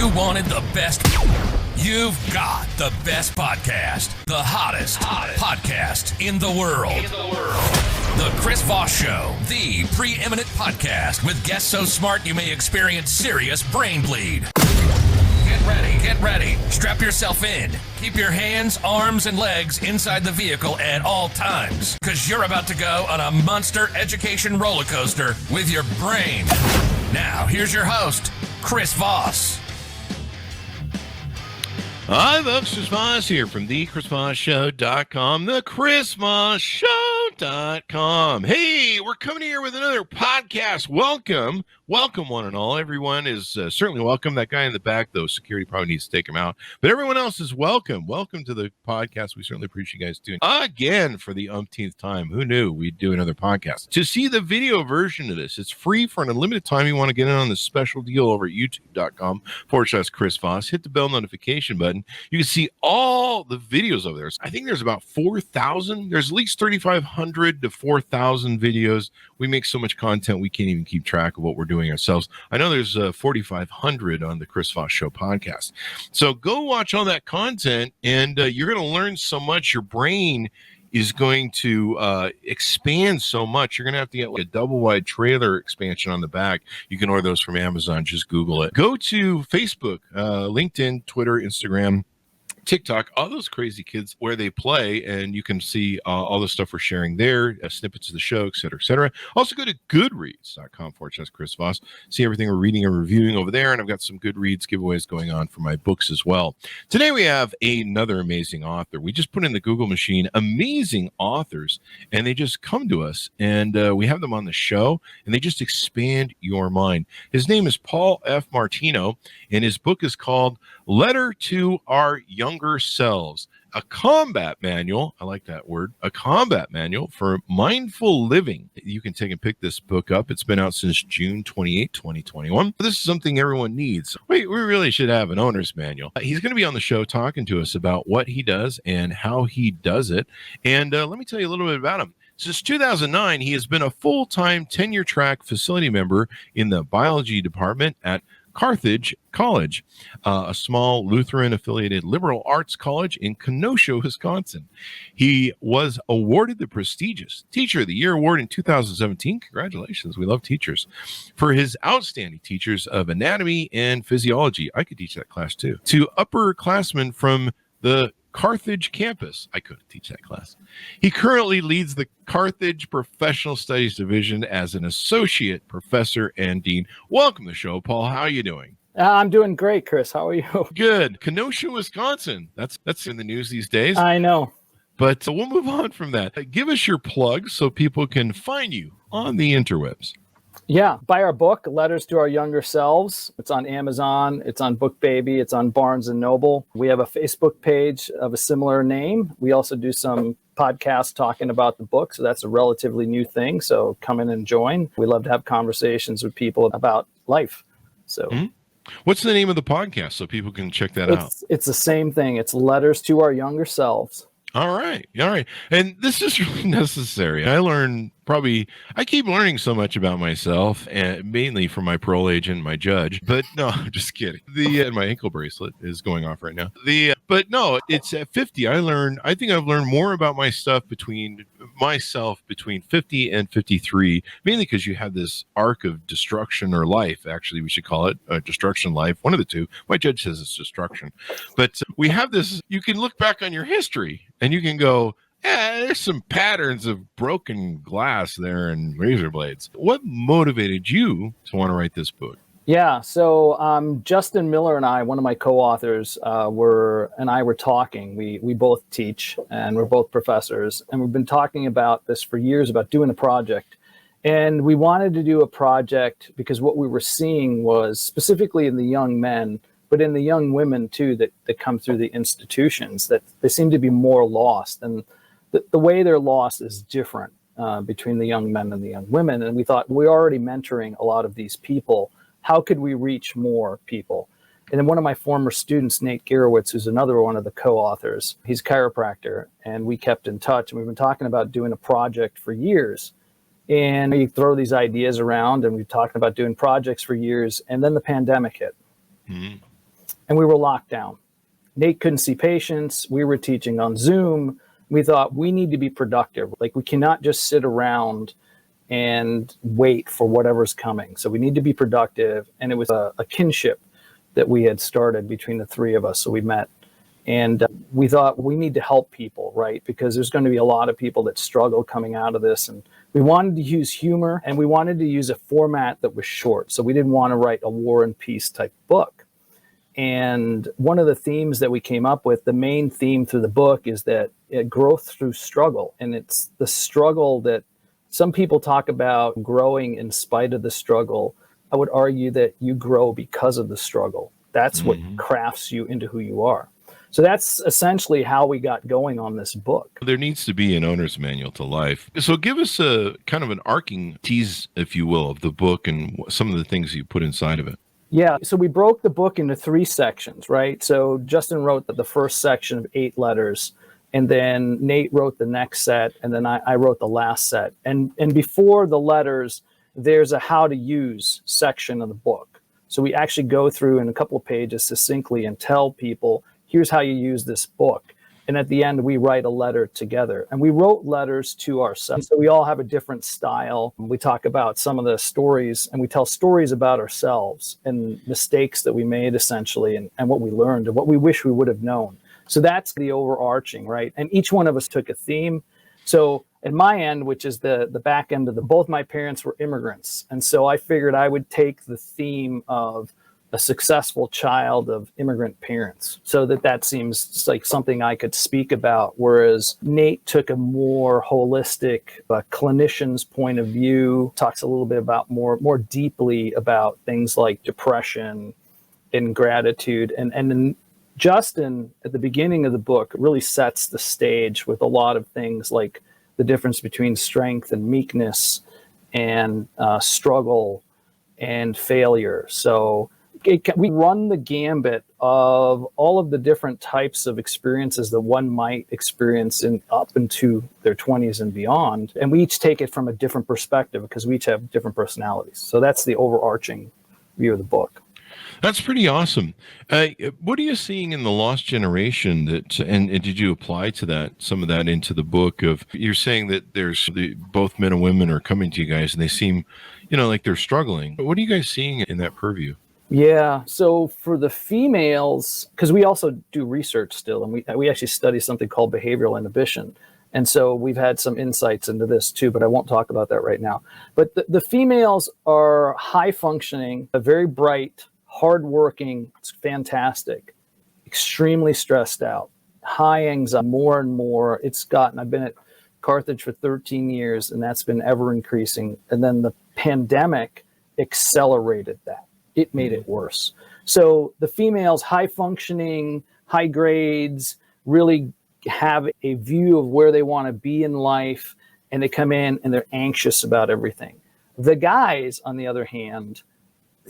You wanted the best. You've got the best podcast. The hottest podcast in the world. The Chris Voss Show, the preeminent podcast with guests so smart you may experience serious brain bleed. Get ready. Strap yourself in. Keep your hands, arms, and legs inside the vehicle at all times, because you're about to go on a monster education roller coaster with your brain. Now, here's your host, Chris Voss. Hi, folks. Chris Voss here from thechrisvossshow.com, thechrisvossshow.com. Hey, we're coming here with another podcast. Welcome, one and all. Everyone is certainly welcome. That guy in the back, though, security probably needs to take him out. But everyone else is welcome. Welcome to the podcast. We certainly appreciate you guys doing again for the umpteenth time. Who knew we'd do another podcast? To see the video version of this, it's free for an unlimited time. You want to get in on this special deal over at youtube.com/Chris Voss. Hit the bell notification button. You can see all the videos over there. I think there's about 4,000. There's at least 3,500 to 4,000 videos. We make so much content, we can't even keep track of what we're doing ourselves. I know there's 4,500 on the Chris Voss Show podcast. So go watch all that content, and you're going to learn so much. Your brain is going to expand so much. You're going to have to get like a double-wide trailer expansion on the back. You can order those from Amazon. Just Google it. Go to Facebook, LinkedIn, Twitter, Instagram, TikTok, all those crazy kids where they play, and you can see all the stuff we're sharing there, snippets of the show, et cetera, et cetera. Also go to goodreads.com/Chris Voss. See everything we're reading and reviewing over there, and I've got some Goodreads giveaways going on for my books as well. Today we have another amazing author. We just put in the Google machine, amazing authors, and they just come to us, and we have them on the show, and they just expand your mind. His name is Paul F. Martino, and his book is called Letter to Our Younger Selves, a combat manual. I like that word, a combat manual for mindful living. You can take and pick this book up. It's been out since June 28, 2021. This is something everyone needs. We really should have an owner's manual. He's going to be on the show talking to us about what he does and how he does it. And let me tell you a little bit about him. Since 2009, he has been a full-time tenure-track facility member in the biology department at Carthage College, a small Lutheran-affiliated liberal arts college in Kenosha, Wisconsin. He was awarded the prestigious Teacher of the Year award in 2017. Congratulations. We love teachers. For his outstanding teachers of anatomy and physiology. I could teach that class too. To upperclassmen from the Carthage campus. I couldn't teach that class. He currently leads the Carthage Professional Studies Division as an associate professor and dean. Welcome to the show, Paul. How are you doing? I'm doing great, Chris. How are you? Good. Kenosha, Wisconsin. That's in the news these days. I know. But we'll move on from that. Give us your plug so people can find you on the interwebs. Yeah, buy our book, Letters to Our Younger Selves. It's on Amazon. It's on BookBaby. It's on Barnes & Noble. We have a Facebook page of a similar name. We also do some podcasts talking about the book, so that's a relatively new thing. So come in and join. We love to have conversations with people about life. So, What's the name of the podcast so people can check that out? It's the same thing. It's Letters to Our Younger Selves. All right. And this is really necessary. I keep learning so much about myself, and mainly from my parole agent, my judge. But no, I'm just kidding. And my ankle bracelet is going off right now. But no, it's at 50. I think I've learned more about myself between 50 and 53, mainly because you have this arc of destruction or life. Actually, we should call it destruction life. One of the two. My judge says it's destruction. But we have this, you can look back on your history and you can go, there's some patterns of broken glass there and razor blades. What motivated you to want to write this book? Yeah, so Justin Miller and I, one of my co-authors, were talking. We both teach, and we're both professors, and we've been talking about this for years, about doing a project. And we wanted to do a project because what we were seeing was, specifically in the young men, but in the young women too, that come through the institutions, that they seem to be more lost. And the way they're lost is different between the young men and the young women. And we thought, we're already mentoring a lot of these people. How could we reach more people? And then one of my former students, Nate Garowitz, who's another one of the co-authors, he's a chiropractor, and we kept in touch. And we've been talking about doing a project for years. And we throw these ideas around, and we've talked about doing projects for years. And then the pandemic hit. Mm-hmm. and we were locked down. Nate couldn't see patients. We were teaching on Zoom. We thought we need to be productive. Like, we cannot just sit around and wait for whatever's coming. So we need to be productive. And it was a kinship that we had started between the three of us. So we met, and we thought we need to help people, right? Because there's going to be a lot of people that struggle coming out of this. And we wanted to use humor, and we wanted to use a format that was short. So we didn't want to write a War and Peace type book. And one of the themes that we came up with, the main theme through the book, is that growth through struggle. And it's the struggle that some people talk about, growing in spite of the struggle. I would argue that you grow because of the struggle. That's what crafts you into who you are. So that's essentially how we got going on this book. There needs to be an owner's manual to life. So give us a kind of an arcing tease, if you will, of the book and some of the things you put inside of it. Yeah, so we broke the book into 3 sections, right? So Justin wrote the first section of 8 letters, and then Nate wrote the next set, and then I wrote the last set. And before the letters, there's a how to use section of the book. So we actually go through in a couple of pages succinctly and tell people, here's how you use this book. And at the end, we write a letter together. And we wrote letters to ourselves. So we all have a different style. We talk about some of the stories, and we tell stories about ourselves and mistakes that we made, essentially, and what we learned and what we wish we would have known. So that's the overarching, right? And each one of us took a theme. So at my end, which is the back end of both my parents were immigrants. And so I figured I would take the theme of a successful child of immigrant parents, so that seems like something I could speak about. Whereas Nate took a more holistic clinician's point of view, talks a little bit about more deeply about things like depression and gratitude. And then Justin, at the beginning of the book, really sets the stage with a lot of things like the difference between strength and meekness and struggle and failure. So we run the gambit of all of the different types of experiences that one might experience up into their 20s and beyond. And we each take it from a different perspective because we each have different personalities. So that's the overarching view of the book. That's pretty awesome. What are you seeing in the lost generation and did you apply to that, some of that into the book of, you're saying that both men and women are coming to you guys and they seem, like they're struggling. What are you guys seeing in that purview? Yeah. So for the females, because we also do research still, and we actually study something called behavioral inhibition. And so we've had some insights into this too, but I won't talk about that right now. But the females are high functioning, very bright, hardworking, it's fantastic, extremely stressed out, high anxiety, more and more. I've been at Carthage for 13 years, and that's been ever increasing. And then the pandemic accelerated that. It made it worse. So the females, high functioning, high grades, really have a view of where they want to be in life, and they come in and they're anxious about everything. The guys, on the other hand,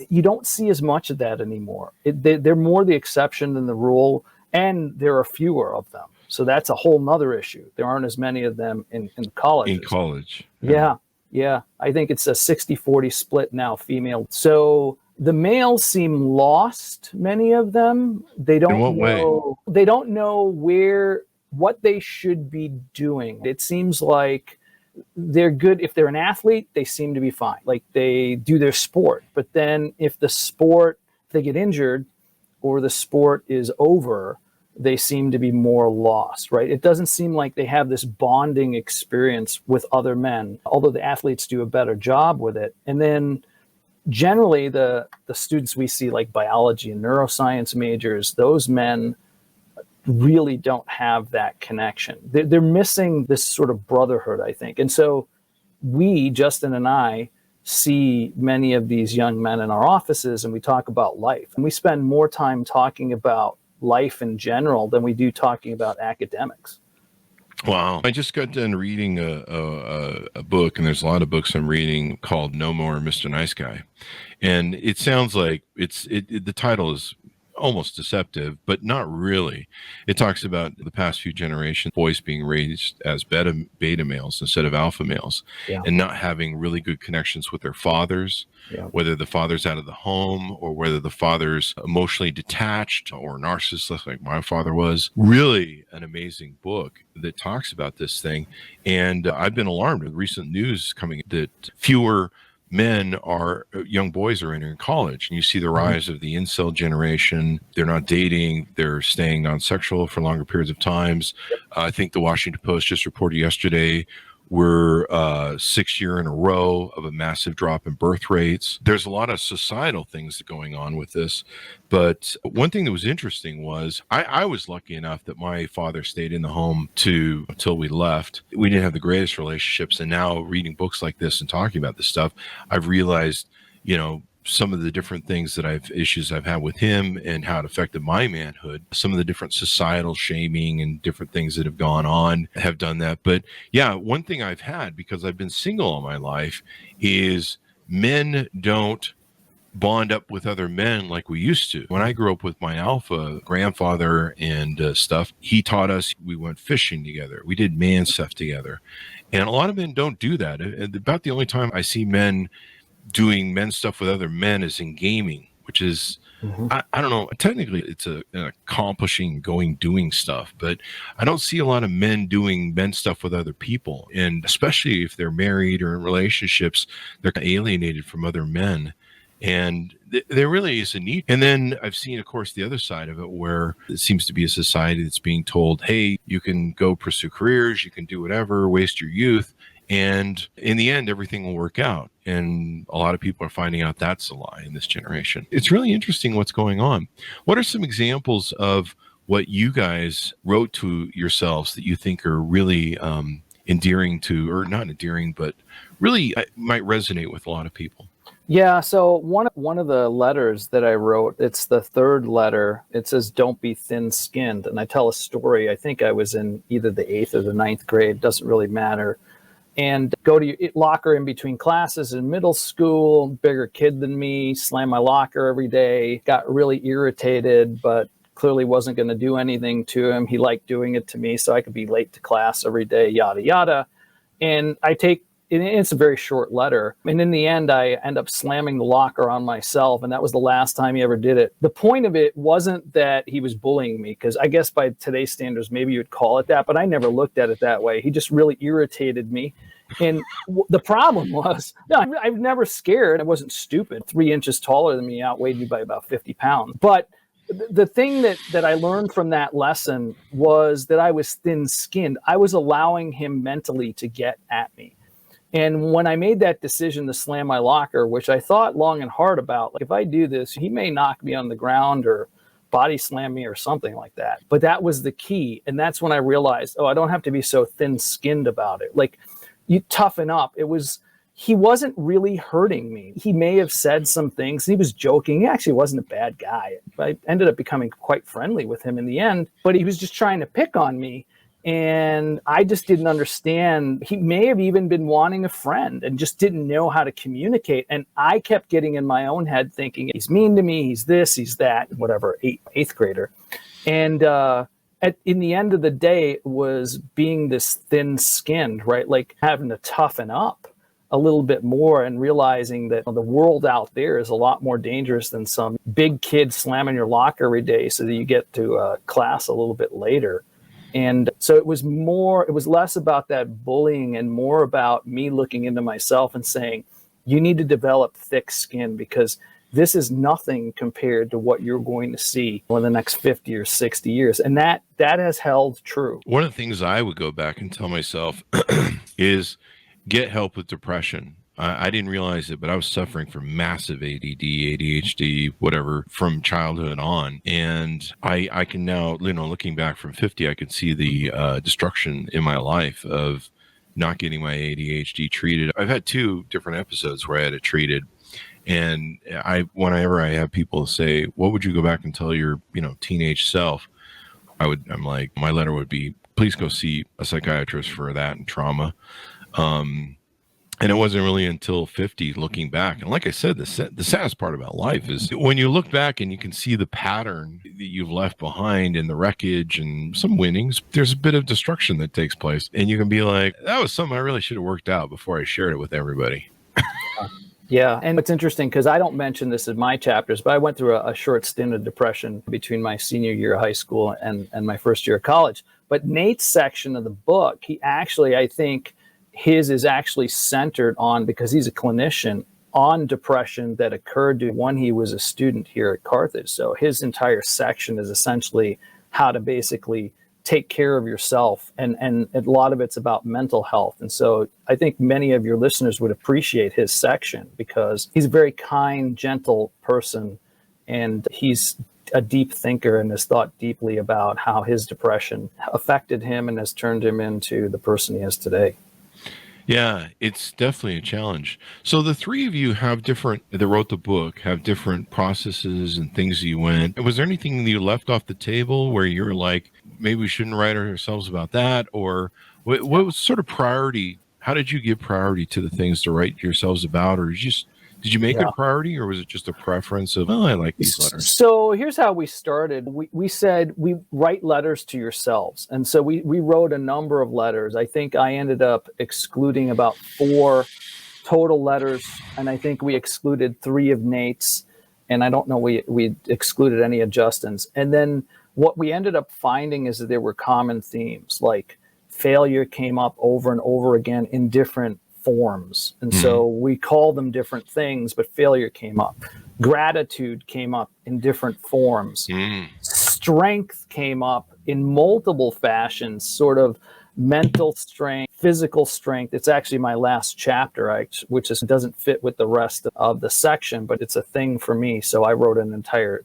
you don't see as much of that anymore. They're more the exception than the rule, and there are fewer of them. So that's a whole nother issue. There aren't as many of them in college. In college. Yeah. I think it's a 60-40 split now, female. So the males seem lost, many of them. They don't know. They don't know what they should be doing. It seems like they're good. If they're an athlete, they seem to be fine. Like, they do their sport. But then if they get injured or the sport is over, they seem to be more lost, right? It doesn't seem like they have this bonding experience with other men, although the athletes do a better job with it. And then generally the students we see, like biology and neuroscience majors, those men really don't have that connection. They're missing this sort of brotherhood, I think. And so Justin and I, see many of these young men in our offices, and we talk about life. And we spend more time talking about life in general than we do talking about academics. Wow. I just got done reading a book, and there's a lot of books I'm reading, called No More Mr. Nice Guy. And it sounds like the title is almost deceptive, but not really. It talks about the past few generations, boys being raised as beta males instead of alpha males, Yeah. and not having really good connections with their fathers, Yeah. whether the father's out of the home or whether the father's emotionally detached or narcissistic like my father was. Really an amazing book that talks about this thing. And I've been alarmed with recent news coming that fewer young boys are entering college, and you see the rise of the incel generation. They're not dating, they're staying non-sexual for longer periods of times. I think the Washington Post just reported yesterday we're 6th year in a row of a massive drop in birth rates. There's a lot of societal things going on with this, but one thing that was interesting was I was lucky enough that my father stayed in the home until we left. We didn't have the greatest relationships, and now reading books like this and talking about this stuff, I've realized, some of the different things that issues I've had with him and how it affected my manhood. Some of the different societal shaming and different things that have gone on have done that. But yeah, one thing I've had, because I've been single all my life, is men don't bond up with other men like we used to. When I grew up with my alpha grandfather and stuff, he taught us, we went fishing together. We did man stuff together. And a lot of men don't do that. About the only time I see men doing men stuff with other men is in gaming, which is, I don't know, technically it's an accomplishing, doing stuff, but I don't see a lot of men doing men stuff with other people. And especially if they're married or in relationships, they're alienated from other men. And there really is a need. And then I've seen, of course, the other side of it, where it seems to be a society that's being told, hey, you can go pursue careers, you can do whatever, waste your youth. And in the end, everything will work out. And a lot of people are finding out that's a lie in this generation. It's really interesting what's going on. What are some examples of what you guys wrote to yourselves that you think are really endearing to, or not endearing, but really might resonate with a lot of people? Yeah, so one of the letters that I wrote, it's the third letter. It says, "Don't be thin-skinned." And I tell a story. I think I was in either the 8th or the 9th grade. Doesn't really matter. And go to your locker in between classes in middle school, bigger kid than me, slam my locker every day, got really irritated, but clearly wasn't going to do anything to him. He liked doing it to me, so I could be late to class every day, yada, yada. And it's a very short letter. And in the end, I end up slamming the locker on myself. And that was the last time he ever did it. The point of it wasn't that he was bullying me, because I guess by today's standards, maybe you'd call it that, but I never looked at it that way. He just really irritated me. And the problem was, I've never scared. I wasn't stupid. 3 inches taller than me, outweighed me by about 50 pounds. But the thing that I learned from that lesson was that I was thin-skinned. I was allowing him mentally to get at me. And when I made that decision to slam my locker, which I thought long and hard about, like, if I do this, he may knock me on the ground or body slam me or something like that. But that was the key. And that's when I realized, I don't have to be so thin-skinned about it. Like, you toughen up. He wasn't really hurting me. He may have said some things. He was joking. He actually wasn't a bad guy. I ended up becoming quite friendly with him in the end, but he was just trying to pick on me. And I just didn't understand. He may have even been wanting a friend and just didn't know how to communicate. And I kept getting in my own head thinking, he's mean to me, he's this, he's that, whatever, eighth grader. And in the end of the day, it was being this thin-skinned, right? Like having to toughen up a little bit more and realizing that the world out there is a lot more dangerous than some big kid slamming your locker every day so that you get to class a little bit later. And so it was less about that bullying and more about me looking into myself and saying, you need to develop thick skin, because this is nothing compared to what you're going to see in the next 50 or 60 years. And that has held true. One of the things I would go back and tell myself is get help with depression. I didn't realize it, but I was suffering from massive ADD, ADHD, whatever, from childhood on. And I can now, looking back from 50, I can see the destruction in my life of not getting my ADHD treated. I've had 2 different episodes where I had it treated. And whenever I have people say, what would you go back and tell your, teenage self? I'm like, my letter would be, please go see a psychiatrist for that and trauma. And it wasn't really until 50 looking back. And like I said, the saddest part about life is when you look back and you can see the pattern that you've left behind in the wreckage and some winnings, there's a bit of destruction that takes place. And you can be like, that was something I really should have worked out before I shared it with everybody. Yeah. And it's interesting because I don't mention this in my chapters, but I went through a short stint of depression between my senior year of high school and my first year of college. But Nate's section of the book, he actually, I think, his is actually centered on, because he's a clinician, on depression that occurred when he was a student here at Carthage. So his entire section is essentially how to basically take care of yourself. And a lot of it's about mental health. And so I think many of your listeners would appreciate his section because he's a very kind, gentle person. And he's a deep thinker and has thought deeply about how his depression affected him and has turned him into the person he is today. Yeah, it's definitely a challenge. So the three of you that wrote the book, have different processes and things you went. Was there anything that you left off the table where you're like, maybe we shouldn't write ourselves about that? Or what was sort of priority? How did you give priority to the things to write yourselves about? Or did you make it a priority, or was it just a preference of, I like these letters? So here's how we started. We said we write letters to yourselves. And so we wrote a number of letters. I think I ended up excluding about 4 total letters. And I think we excluded 3 of Nate's. And I don't know, we excluded any of Justin's. And then what we ended up finding is that there were common themes, like failure came up over and over again in different forms. And so we call them different things, but failure came up. Gratitude came up in different forms. Strength came up in multiple fashions, sort of mental strength, physical strength. It's actually my last chapter, which doesn't fit with the rest of the section, but it's a thing for me. So I wrote an entire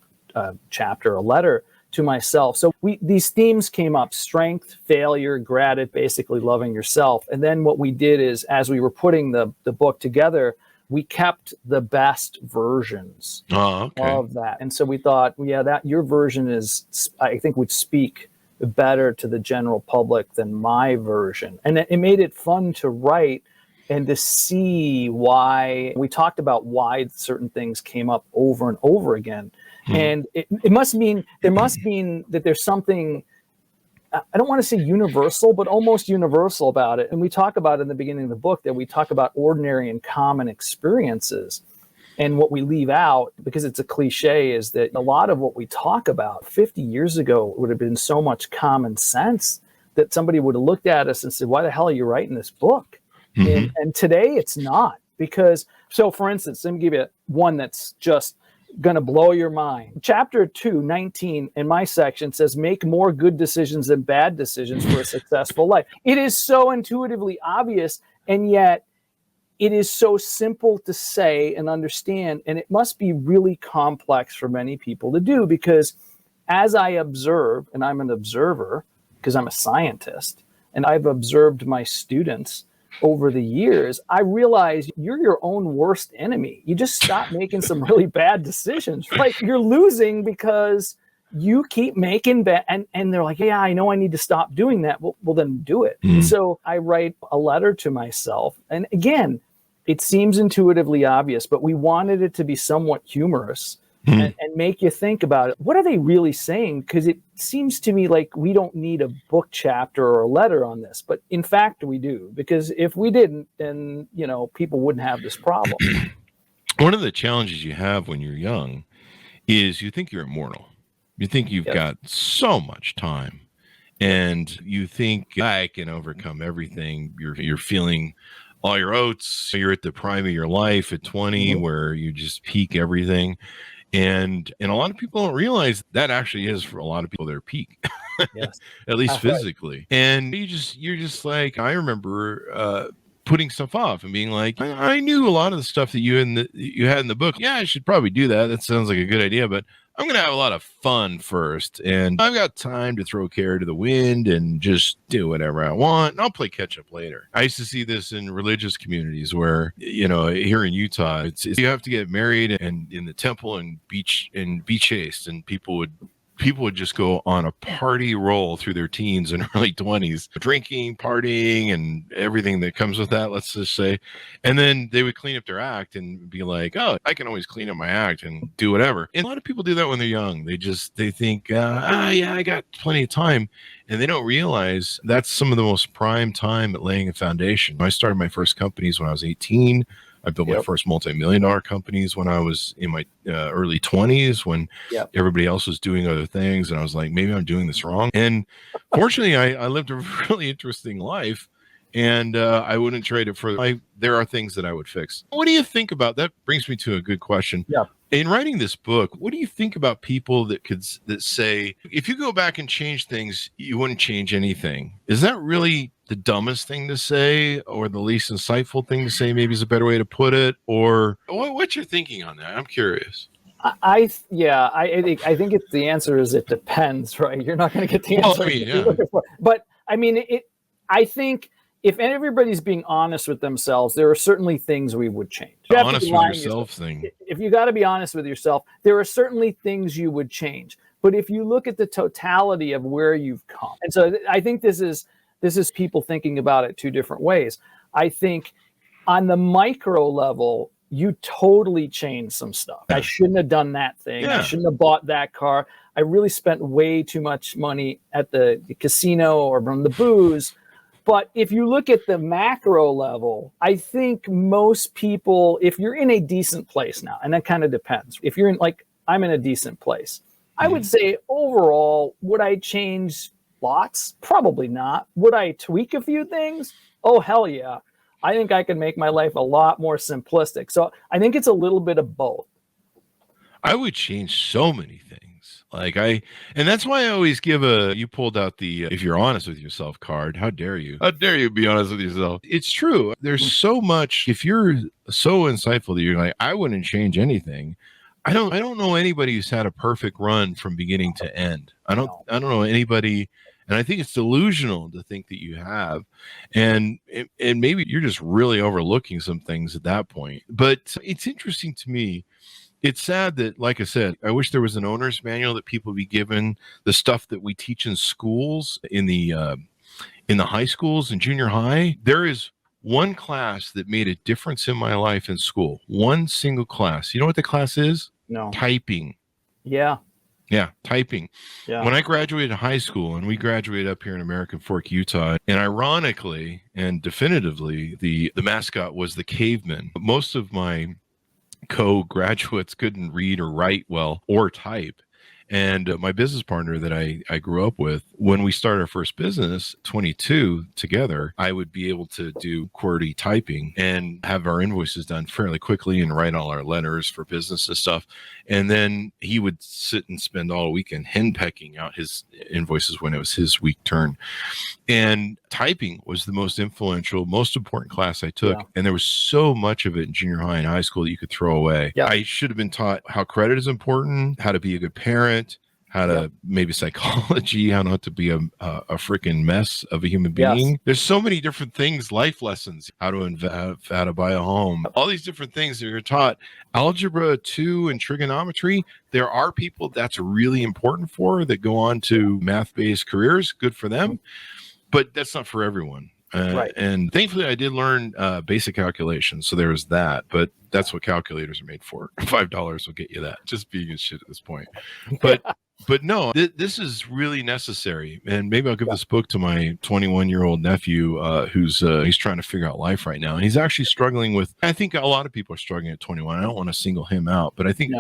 chapter, a letter to myself. So these themes came up: strength, failure, gratitude, basically loving yourself. And then what we did is, as we were putting the book together, we kept the best versions of that. And so we thought, that your version I think would speak better to the general public than my version. And it made it fun to write and to see why. We talked about why certain things came up over and over again. And it must mean that there's something, I don't want to say universal, but almost universal about it. And we talk about in the beginning of the book that we talk about ordinary and common experiences. And what we leave out, because it's a cliche, is that a lot of what we talk about 50 years ago would have been so much common sense that somebody would have looked at us and said, why the hell are you writing this book? And today it's not. Because, so for instance, let me give you one that's just going to blow your mind. Chapter 2:19 in my section says, make more good decisions than bad decisions for a successful life. It is so intuitively obvious, and yet it is so simple to say and understand. And it must be really complex for many people to do, because as I observe, and I'm an observer because I'm a scientist, and I've observed my students over the years, I realize you're your own worst enemy. You just stop making some really bad decisions. Like, you're losing because you keep making bad, and they're like, yeah, I know I need to stop doing that. Well, then do it. So I write a letter to myself. And again, it seems intuitively obvious, but we wanted it to be somewhat humorous and make you think about it. What are they really saying? Because it seems to me like we don't need a book chapter or a letter on this, but in fact we do, because if we didn't, then people wouldn't have this problem. One of the challenges you have when you're young is you think you're immortal. You think you've got so much time, and you think, I can overcome everything. You're feeling all your oats. You're at the prime of your life at 20, where you just peak everything. And a lot of people don't realize that actually is, for a lot of people, their peak, at least physically. Right. And you're just like, I remember putting stuff off and being like, I knew a lot of the stuff that you had in the book. Yeah, I should probably do that. That sounds like a good idea, but I'm going to have a lot of fun first. And I've got time to throw care to the wind and just do whatever I want. And I'll play catch up later. I used to see this in religious communities where, here in Utah, it's you have to get married and in the temple and be chaste, and people would people would just go on a party roll through their teens and early 20s, drinking, partying, and everything that comes with that, let's just say. And then they would clean up their act and be like, oh, I can always clean up my act and do whatever. And a lot of people do that when they're young. They think, yeah, I got plenty of time. And they don't realize that's some of the most prime time at laying a foundation. I started my first companies when I was 18. I built my first multi-million-dollar companies when I was in my early 20s, when everybody else was doing other things. And I was like, maybe I'm doing this wrong. And fortunately, I lived a really interesting life, and I wouldn't trade it for there are things that I would fix. What do you think about that? Brings me to a good question. Yeah. In writing this book, what do you think about people that say, if you go back and change things, you wouldn't change anything? Is that really the dumbest thing to say, or the least insightful thing to say? Maybe is a better way to put it. Or what's your thinking on that? I'm curious. I think it's the answer is it depends, right? You're not going to get the answer you're looking for. But I mean, I think if everybody's being honest with themselves, there are certainly things we would change. Honest with yourself thing. If you got to be honest with yourself, there are certainly things you would change. But if you look at the totality of where you've come, and so I think this is people thinking about it two different ways. I think on the micro level, you totally changed some stuff. I shouldn't have done that thing. I shouldn't have bought that car. I really spent way too much money at the casino or from the booze. But if you look at the macro level, I think most people, if you're in a decent place now, and that kind of depends. If you're I'm in a decent place, I would say overall, would I change lots? Probably not. Would I tweak a few things? Oh, hell yeah. I think I can make my life a lot more simplistic. So I think it's a little bit of both. I would change so many things. And that's why I always give you pulled out the, if you're honest with yourself card. How dare you? How dare you be honest with yourself? It's true. There's so much, if you're so insightful that you're like, I wouldn't change anything. I don't know anybody who's had a perfect run from beginning to end. I don't know anybody. And I think it's delusional to think that you have. And maybe you're just really overlooking some things at that point. But it's interesting to me. It's sad that, like I said, I wish there was an owner's manual that people be given the stuff that we teach in schools, in the high schools and junior high. There is one class that made a difference in my life in school. One single class. You know what the class is? No. Typing. Yeah. Yeah, typing. Yeah. When I graduated high school, and we graduated up here in American Fork, Utah, and ironically and definitively, the mascot was the caveman. Most of my co-graduates couldn't read or write well or type. And my business partner that I grew up with, when we started our first business, 22 together, I would be able to do QWERTY typing and have our invoices done fairly quickly and write all our letters for business and stuff. And then he would sit and spend all weekend henpecking out his invoices when it was his week turn. And typing was the most influential, most important class I took. Yeah. And there was so much of it in junior high and high school that you could throw away. Yeah. I should have been taught how credit is important, how to be a good parent, how to maybe psychology, how not to be a freaking mess of a human being. Yes. There's so many different things, life lessons, how to invest, how to buy a home, all these different things that you're taught. Algebra 2 and trigonometry, there are people that's really important for that go on to math-based careers. Good for them. But that's not for everyone. Right. And thankfully, I did learn basic calculations. So there was that. But that's what calculators are made for. $5 will get you that. Just being as shit at this point. But no, this is really necessary. And maybe I'll give this book to my 21-year-old nephew who's he's trying to figure out life right now. And he's actually struggling with, I think a lot of people are struggling at 21. I don't want to single him out, but I think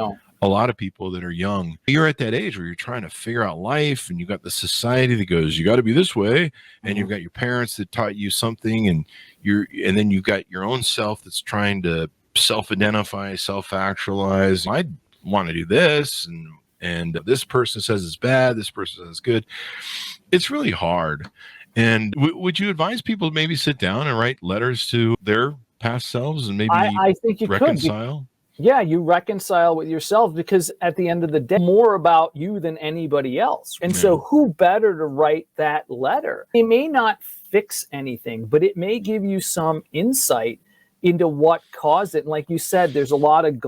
a lot of people that are young, you're at that age where you're trying to figure out life, and you got the society that goes, you got to be this way. And you've got your parents that taught you something, and then you've got your own self that's trying to self-identify, self-actualize. I want to do this, and this person says it's bad, this person says it's good. It's really hard. And would you advise people to maybe sit down and write letters to their past selves and maybe I think you reconcile? Yeah, you reconcile with yourself, because at the end of the day, more about you than anybody else. And so who better to write that letter? It may not fix anything, but it may give you some insight into what caused it. And like you said, there's a lot of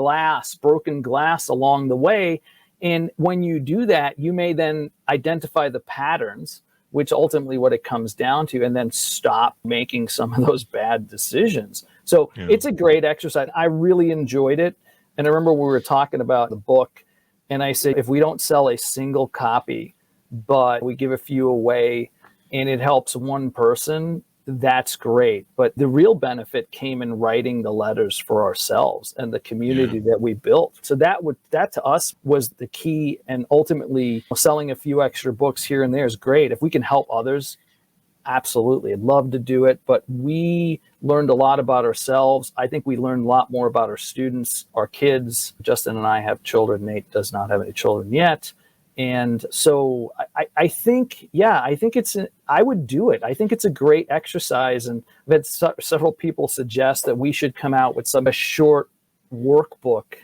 broken glass along the way. And when you do that, you may then identify the patterns, which ultimately what it comes down to, and then stop making some of those bad decisions. So it's a great exercise. I really enjoyed it. And I remember we were talking about the book, and I said, if we don't sell a single copy, but we give a few away and it helps one person, that's great. But the real benefit came in writing the letters for ourselves and the community that we built. So that to us was the key. And ultimately selling a few extra books here and there is great. If we can help others, absolutely. I'd love to do it. But we learned a lot about ourselves. I think we learned a lot more about our students, our kids. Justin and I have children. Nate does not have any children yet. And so I think I would do it. I think it's a great exercise. And I've had several people suggest that we should come out with a short workbook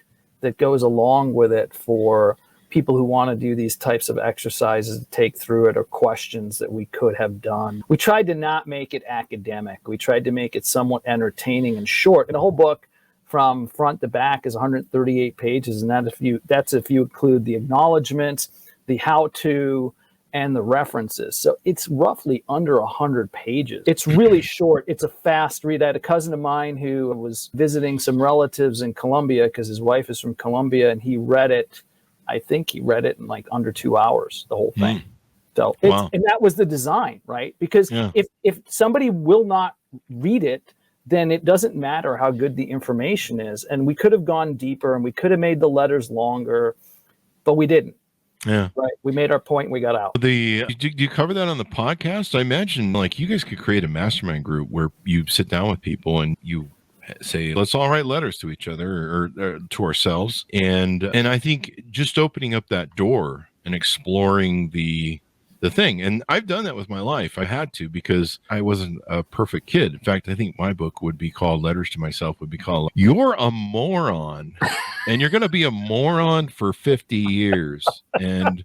that goes along with it for people who want to do these types of exercises, to take through it, or questions that we could have done. We tried to not make it academic. We tried to make it somewhat entertaining and short. And the whole book from front to back is 138 pages. And that's if you include the acknowledgments, the how-to, and the references. So it's roughly under 100 pages. It's really short. It's a fast read. I had a cousin of mine who was visiting some relatives in Colombia because his wife is from Colombia, and I think he read it in like under 2 hours, the whole thing. So and that was the design, right? Because if somebody will not read it, then it doesn't matter how good the information is. And we could have gone deeper, and we could have made the letters longer, but we didn't. Yeah. Right. We made our point and we got out. Do you cover that on the podcast? I imagine like you guys could create a mastermind group where you sit down with people and you say, let's all write letters to each other or to ourselves. And I think just opening up that door and exploring the thing. And I've done that with my life. I had to, because I wasn't a perfect kid. In fact, I think my book would be called Letters to Myself, would be called You're a Moron. And you're going to be a moron for 50 years. And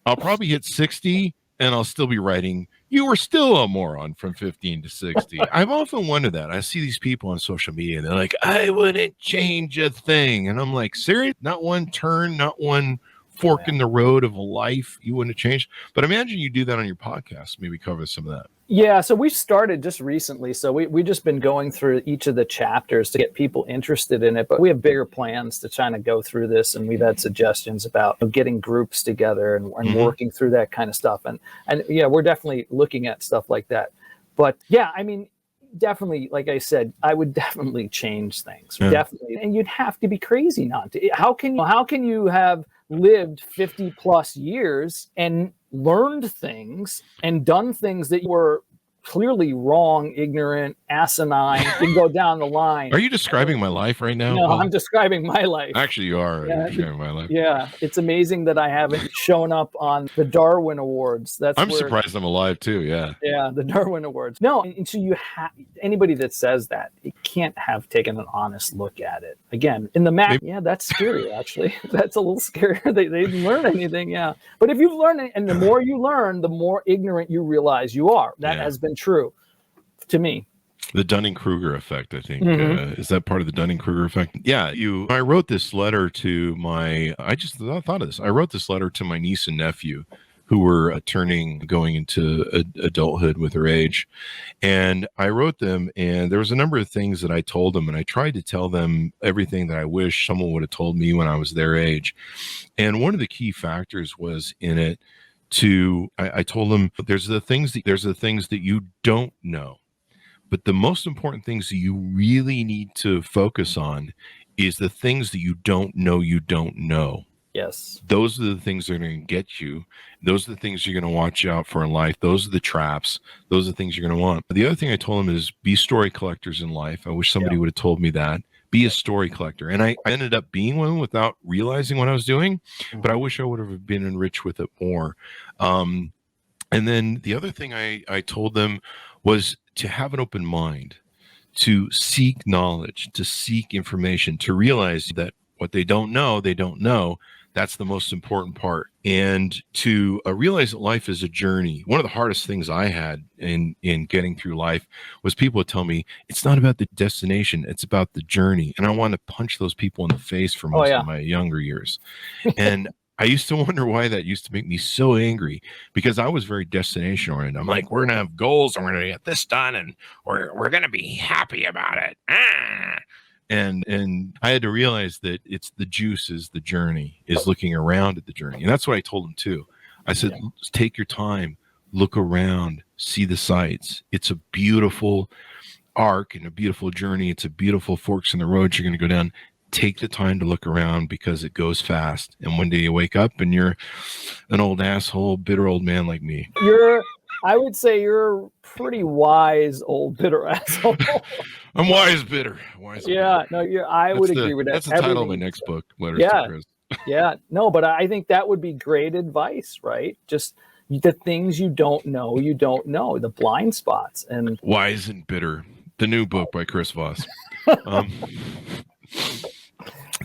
I'll probably hit 60 and I'll still be writing, you were still a moron from 15 to 60. I've often wondered that. I see these people on social media and they're like, I wouldn't change a thing. And I'm like, serious? Not one turn, not one fork in the road of a life you wouldn't have changed. But imagine you do that on your podcast, maybe cover some of that. Yeah, so we started just recently. So we just been going through each of the chapters to get people interested in it. But we have bigger plans to try to go through this. And we've had suggestions about getting groups together and working through that kind of stuff. And yeah, we're definitely looking at stuff like that. But yeah, I mean, definitely, like I said, I would definitely change things. Yeah. Definitely. And you'd have to be crazy not to. How can you have lived 50 plus years and learned things and done things that were clearly wrong, ignorant, asinine, can go down the line. Are you describing my life right now? No, I'm describing my life. Actually, you are describing my life. Yeah, it's amazing that I haven't shown up on the Darwin Awards. I'm surprised I'm alive too. Yeah. Yeah, the Darwin Awards. No, and so anybody that says that, it can't have taken an honest look at it. Again, in the math, that's scary. Actually, that's a little scary. They didn't learn anything. Yeah, but if you've learned it, and the more you learn, the more ignorant you realize you are. That has been true to me. The Dunning-Kruger effect, I think. Is that part of the Dunning-Kruger effect? Yeah. I wrote this letter to I just thought of this. I wrote this letter to my niece and nephew who were going into adulthood with their age. And I wrote them, and there was a number of things that I told them, and I tried to tell them everything that I wish someone would have told me when I was their age. And one of the key factors was in it I told them there's the things that you don't know. But the most important things that you really need to focus on is the things that you don't know you don't know. Yes. Those are the things that are going to get you. Those are the things you're going to watch out for in life. Those are the traps. Those are the things you're going to want. The other thing I told them is be story collectors in life. I wish somebody would have told me that. Be a story collector. And I ended up being one without realizing what I was doing, but I wish I would have been enriched with it more. And then the other thing I told them was to have an open mind, to seek knowledge, to seek information, to realize that what they don't know, they don't know. That's the most important part. And to realize that life is a journey. One of the hardest things I had in getting through life was people would tell me, it's not about the destination, it's about the journey. And I wanted to punch those people in the face for most of my younger years. And I used to wonder why that used to make me so angry, because I was very destination oriented. I'm like, we're going to have goals and we're going to get this done and we're going to be happy about it. And I had to realize that it's the juice is the journey, is looking around at the journey. And that's what I told him too. I said, take your time, look around, see the sights. It's a beautiful arc and a beautiful journey. It's a beautiful forks in the road you're going to go down. Take the time to look around, because it goes fast. And one day you wake up and you're an old asshole, bitter old man like me. I would say you're a pretty wise old bitter asshole. I'm wise bitter. Yeah, bitter. no, I would agree with that. That's the title of my next book, Letters to Chris. Yeah, no, but I think that would be great advice, right? Just the things you don't know, the blind spots. And Wise and Bitter, the new book by Chris Voss.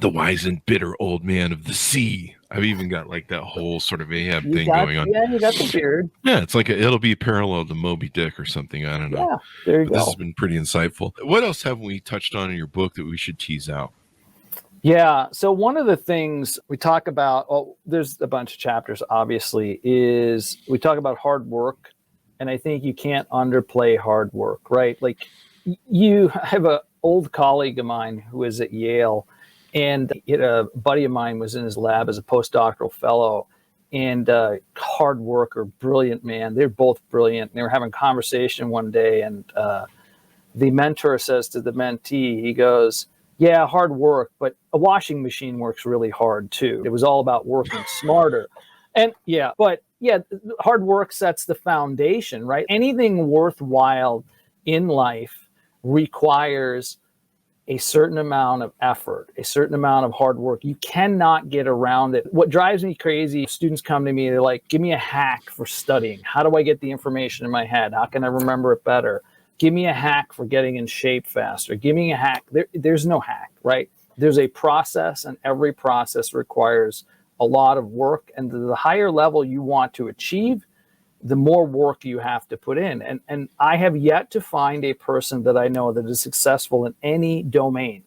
The wise and bitter old man of the sea. I've even got like that whole sort of Ahab thing going on. Yeah, you got the beard. Yeah, it's like it'll be parallel to Moby Dick or something. I don't know. Yeah, there you go. This has been pretty insightful. What else haven't we touched on in your book that we should tease out? Yeah, so one of the things we talk about, there's a bunch of chapters, obviously, is we talk about hard work. And I think you can't underplay hard work, right? Like you have an old colleague of mine who is at Yale, and a buddy of mine was in his lab as a postdoctoral fellow, and hard worker, brilliant man. They're both brilliant. And they were having a conversation one day, and the mentor says to the mentee, he goes, yeah, hard work, but a washing machine works really hard too. It was all about working smarter. And hard work sets the foundation, right? Anything worthwhile in life requires a certain amount of effort, a certain amount of hard work. You cannot get around it. What drives me crazy, students come to me, they're like, give me a hack for studying. How do I get the information in my head? How can I remember it better? Give me a hack for getting in shape faster. Give me a hack. There's no hack, right? There's a process, and every process requires a lot of work. And the higher level you want to achieve, the more work you have to put in. And I have yet to find a person that I know that is successful in any domain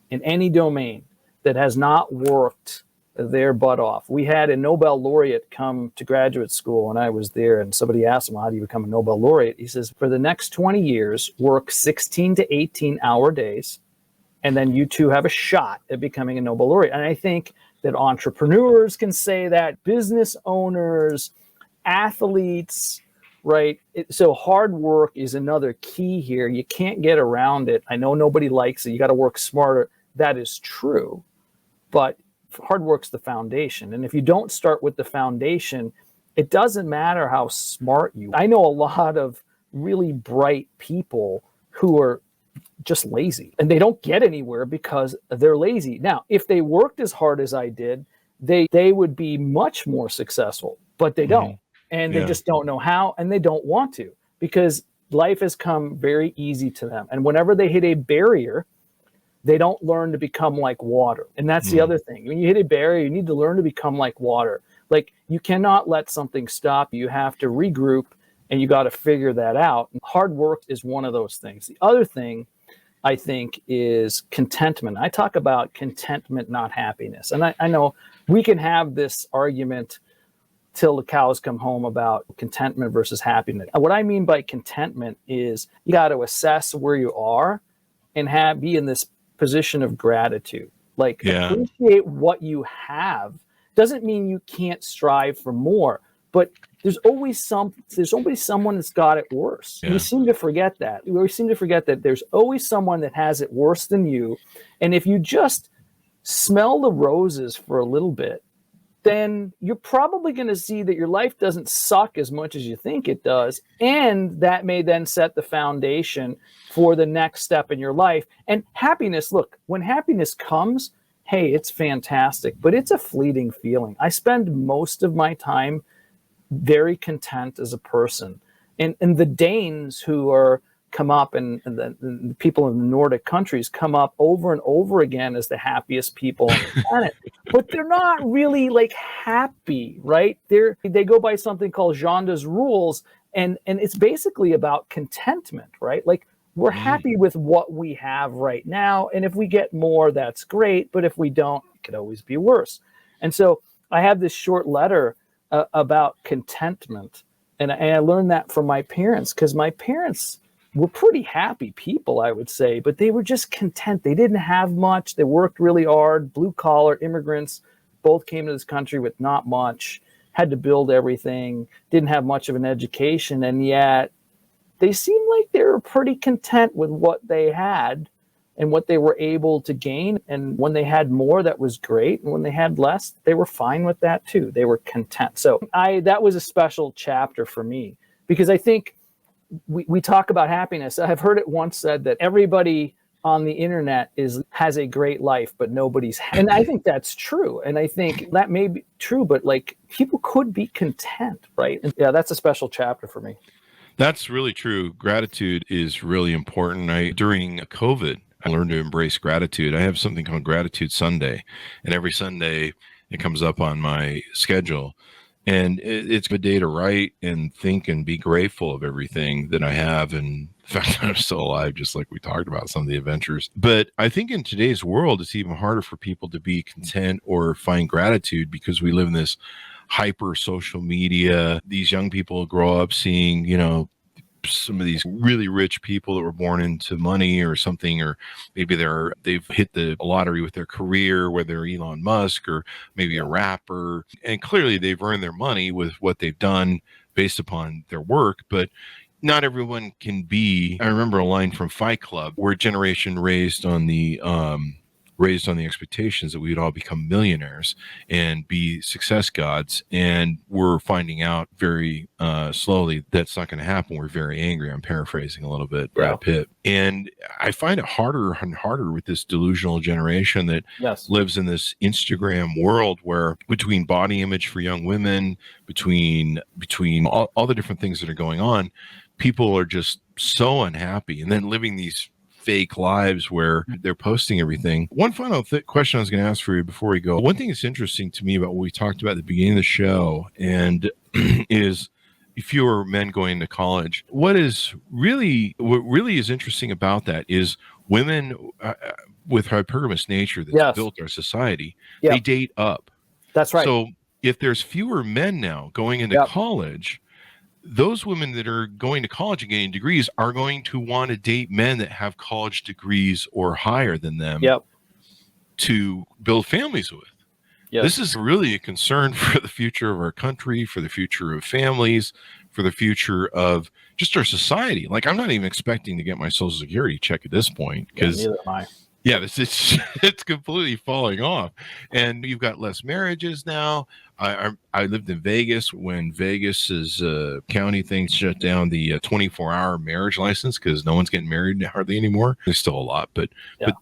that has not worked their butt off. We had a Nobel laureate come to graduate school, and I was there, and somebody asked him, how do you become a Nobel laureate? He says, for the next 20 years, work 16 to 18-hour days, and then you too have a shot at becoming a Nobel laureate. And I think that entrepreneurs can say that, business owners, athletes, right? So hard work is another key here. You can't get around it. I know nobody likes it. You got to work smarter. That is true. But hard work's the foundation. And if you don't start with the foundation, it doesn't matter how smart you are. I know a lot of really bright people who are just lazy, and they don't get anywhere because they're lazy. Now, if they worked as hard as I did, they would be much more successful, but they don't. And they just don't know how, and they don't want to, because life has come very easy to them. And whenever they hit a barrier, they don't learn to become like water. And that's the other thing. When you hit a barrier, you need to learn to become like water. Like, you cannot let something stop you. You have to regroup, and you got to figure that out. And hard work is one of those things. The other thing, I think, is contentment. I talk about contentment, not happiness. And I know we can have this argument till the cows come home about contentment versus happiness. What I mean by contentment is you got to assess where you are and be in this position of gratitude. Like, appreciate what you have. Doesn't mean you can't strive for more, but there's always someone that's got it worse. We seem to forget that. We seem to forget that there's always someone that has it worse than you. And if you just smell the roses for a little bit, then you're probably going to see that your life doesn't suck as much as you think it does. And that may then set the foundation for the next step in your life. And happiness, look, when happiness comes, hey, it's fantastic, but it's a fleeting feeling. I spend most of my time very content as a person. And the Danes who come up, and the people in the Nordic countries come up over and over again as the happiest people on the planet. But they're not really like happy, right? They go by something called Jonda's rules, and it's basically about contentment, right? Like, we're happy with what we have right now, and if we get more, that's great. But if we don't, it could always be worse. And so I have this short letter about contentment. And I learned that from my parents, because my parents were pretty happy people, I would say, but they were just content. They didn't have much. They worked really hard, blue collar immigrants, both came to this country with not much, had to build everything, didn't have much of an education. And yet they seemed like they were pretty content with what they had and what they were able to gain. And when they had more, that was great. And when they had less, they were fine with that too. They were content. So that was a special chapter for me, because I think we talk about happiness. I've heard it once said that everybody on the internet has a great life, but nobody's happy. And I think that's true. And I think that may be true, but like, people could be content, right? And yeah, that's a special chapter for me. That's really true. Gratitude is really important. During COVID, I learned to embrace gratitude. I have something called Gratitude Sunday, and every Sunday it comes up on my schedule. And it's a day to write and think and be grateful of everything that I have, and the fact that I'm still alive, just like we talked about some of the adventures. But I think in today's world, it's even harder for people to be content or find gratitude, because we live in this hyper social media. These young people grow up seeing, some of these really rich people that were born into money or something, or maybe they've hit the lottery with their career, whether they're Elon Musk or maybe a rapper, and clearly they've earned their money with what they've done based upon their work. But not everyone can be. I remember a line from Fight Club, where a generation raised on the expectations that we would all become millionaires and be success gods. And we're finding out very slowly that's not going to happen. We're very angry. I'm paraphrasing a little bit, Brad Pitt. And I find it harder and harder with this delusional generation that lives in this Instagram world, where between body image for young women, between all the different things that are going on, people are just so unhappy, and then living these fake lives where they're posting everything. One final question I was going to ask for you before we go. One thing that's interesting to me about what we talked about at the beginning of the show, and is fewer men going to college. What really is interesting about that is women with hypergamous nature that's built our society. They date up. That's right. So if there's fewer men now going into college, those women that are going to college and getting degrees are going to want to date men that have college degrees or higher than them to build families with. This is really a concern for the future of our country, for the future of families, for the future of just our society. Like, I'm not even expecting to get my Social Security check at this point, because neither am I. It's completely falling off. And you've got less marriages now. I lived in Vegas when Vegas's county thing shut down the 24-hour marriage license, because no one's getting married hardly anymore. There's still a lot, but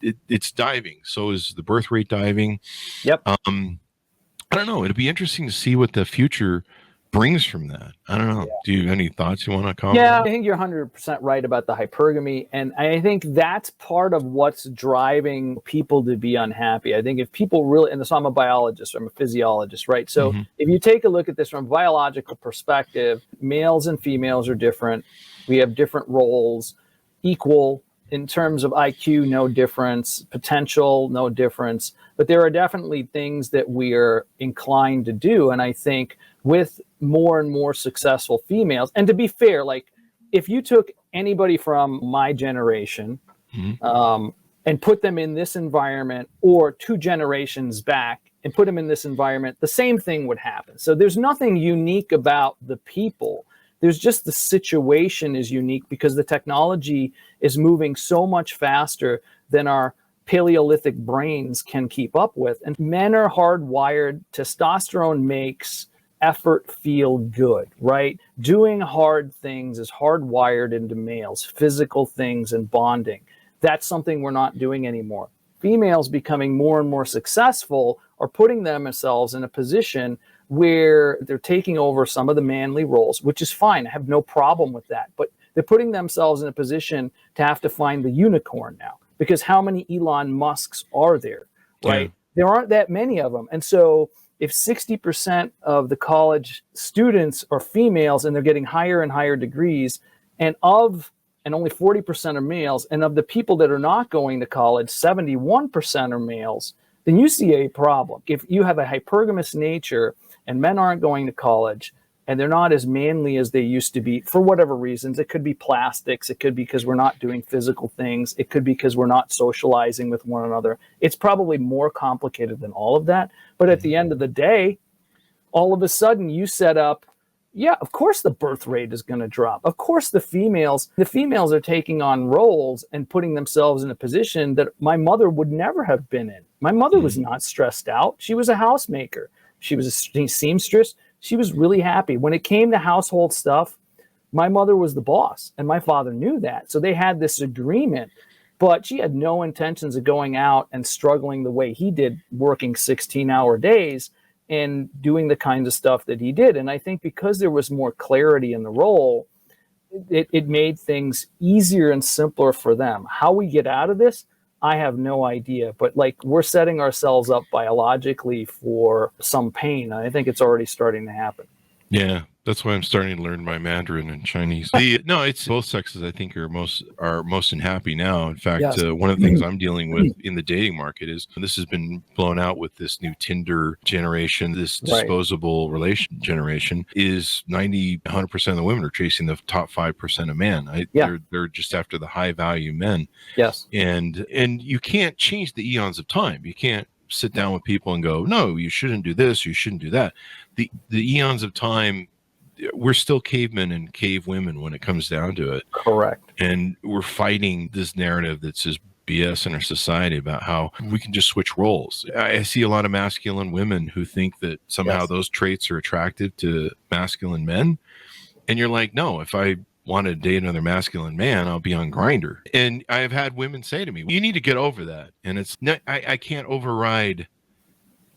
it's diving. So is the birth rate diving. I don't know. It'd be interesting to see what the future brings from that. I don't know. Do you have any thoughts you want to comment? I think you're 100% right about the hypergamy. And I think that's part of what's driving people to be unhappy. I think if people really, and so I'm a biologist, I'm a physiologist, right? So if you take a look at this from a biological perspective, males and females are different. We have different roles, equal in terms of IQ, no difference, potential, no difference. But there are definitely things that we are inclined to do. And I think with more and more successful females, and to be fair, like, if you took anybody from my generation and put them in this environment, or 2 generations back and put them in this environment, the same thing would happen. So there's nothing unique about the people. There's just the situation is unique, because the technology is moving so much faster than our Paleolithic brains can keep up with. And men are hardwired. Testosterone makes effort feel good, right? Doing hard things is hardwired into males, physical things and bonding. That's something we're not doing anymore. Females becoming more and more successful are putting themselves in a position where they're taking over some of the manly roles, which is fine. I have no problem with that. But they're putting themselves in a position to have to find the unicorn now, because how many Elon Musks are there, right? There aren't that many of them. And so if 60% of the college students are females and they're getting higher and higher degrees, and only 40% are males, and of the people that are not going to college, 71% are males, then you see a problem. If you have a hypergamous nature and men aren't going to college and they're not as manly as they used to be for whatever reasons, it could be plastics, it could be because we're not doing physical things, it could be because we're not socializing with one another. It's probably more complicated than all of that. But at the end of the day, all of a sudden you set up, yeah, of course the birth rate is going to drop. Of course the females are taking on roles and putting themselves in a position that my mother would never have been in. My mother was not stressed out. She was a housemaker. She was a seamstress. She was really happy. When it came to household stuff, my mother was the boss, and my father knew that. So they had this agreement, but she had no intentions of going out and struggling the way he did, working 16-hour days and doing the kinds of stuff that he did. And I think because there was more clarity in the role, it made things easier and simpler for them. How we get out of this, I have no idea. But like, we're setting ourselves up biologically for some pain. And I think it's already starting to happen. Yeah, that's why I'm starting to learn my Mandarin and Chinese. No, it's both sexes. I think are most unhappy now. In fact, Yes. One of the things I'm dealing with in the dating market is this has been blown out with this new Tinder generation, this disposable relation generation. Is 100% of the women are chasing the top 5% of men. They're just after the high value men. Yes, and you can't change the eons of time. You can't sit down with people and go, no, you shouldn't do this, you shouldn't do that. The eons of time, we're still cavemen and cave women when it comes down to it. correct. And we're fighting this narrative that's just BS in our society about how we can just switch roles. I see a lot of masculine women who think that somehow those traits are attractive to masculine men. And you're like, no, if I want to date another masculine man, I'll be on Grindr. And I have had women say to me, you need to get over that. And it's not, I can't override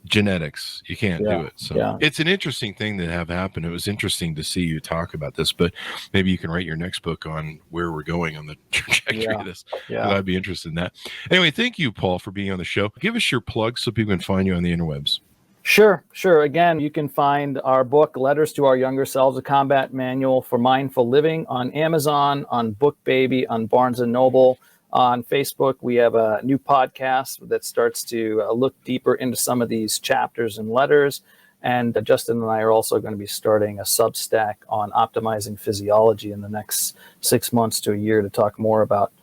genetics. You can't do it. So it's an interesting thing that have happened. It was interesting to see you talk about this, but maybe you can write your next book on where we're going on the trajectory of this. I'd be interested in that. Anyway, thank you, Paul, for being on the show. Give us your plug so people can find you on the interwebs. Sure. Again, you can find our book, Letters to Our Younger Selves, a Combat Manual for Mindful Living, on Amazon, on BookBaby, on Barnes & Noble. On Facebook, we have a new podcast that starts to look deeper into some of these chapters and letters. And Justin and I are also going to be starting a Substack on optimizing physiology in the next 6 months to a year to talk more about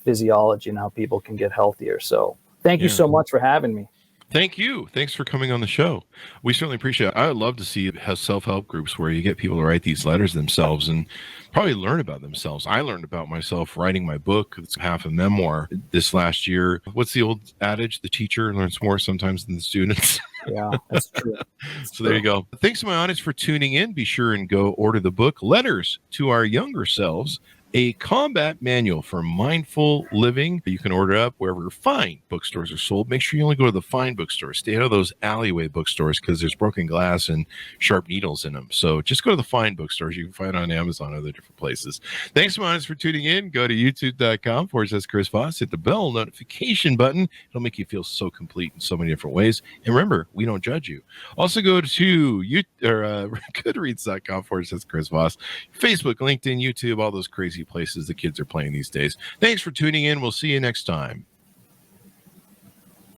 physiology and how people can get healthier. So thank you so much for having me. Thank you. Thanks for coming on the show. We certainly appreciate it. I would love to see self-help groups where you get people to write these letters themselves and probably learn about themselves. I learned about myself writing my book. It's half a memoir this last year. What's the old adage? The teacher learns more sometimes than the students. Yeah, that's true. There you go. Thanks to my audience for tuning in. Be sure and go order the book, Letters to Our Younger Selves, a combat manual for mindful living. You can order up wherever fine bookstores are sold. Make sure you only go to the fine bookstores. Stay out of those alleyway bookstores because there's broken glass and sharp needles in them. So just go to the fine bookstores. You can find it on Amazon and other different places. Thanks so much for tuning in. Go to youtube.com/Chris Voss. Hit the bell notification button. It'll make you feel so complete in so many different ways. And remember, we don't judge you. Also go to goodreads.com/Chris Voss. Facebook, LinkedIn, YouTube, all those crazy places the kids are playing these days. Thanks for tuning in. We'll see you next time.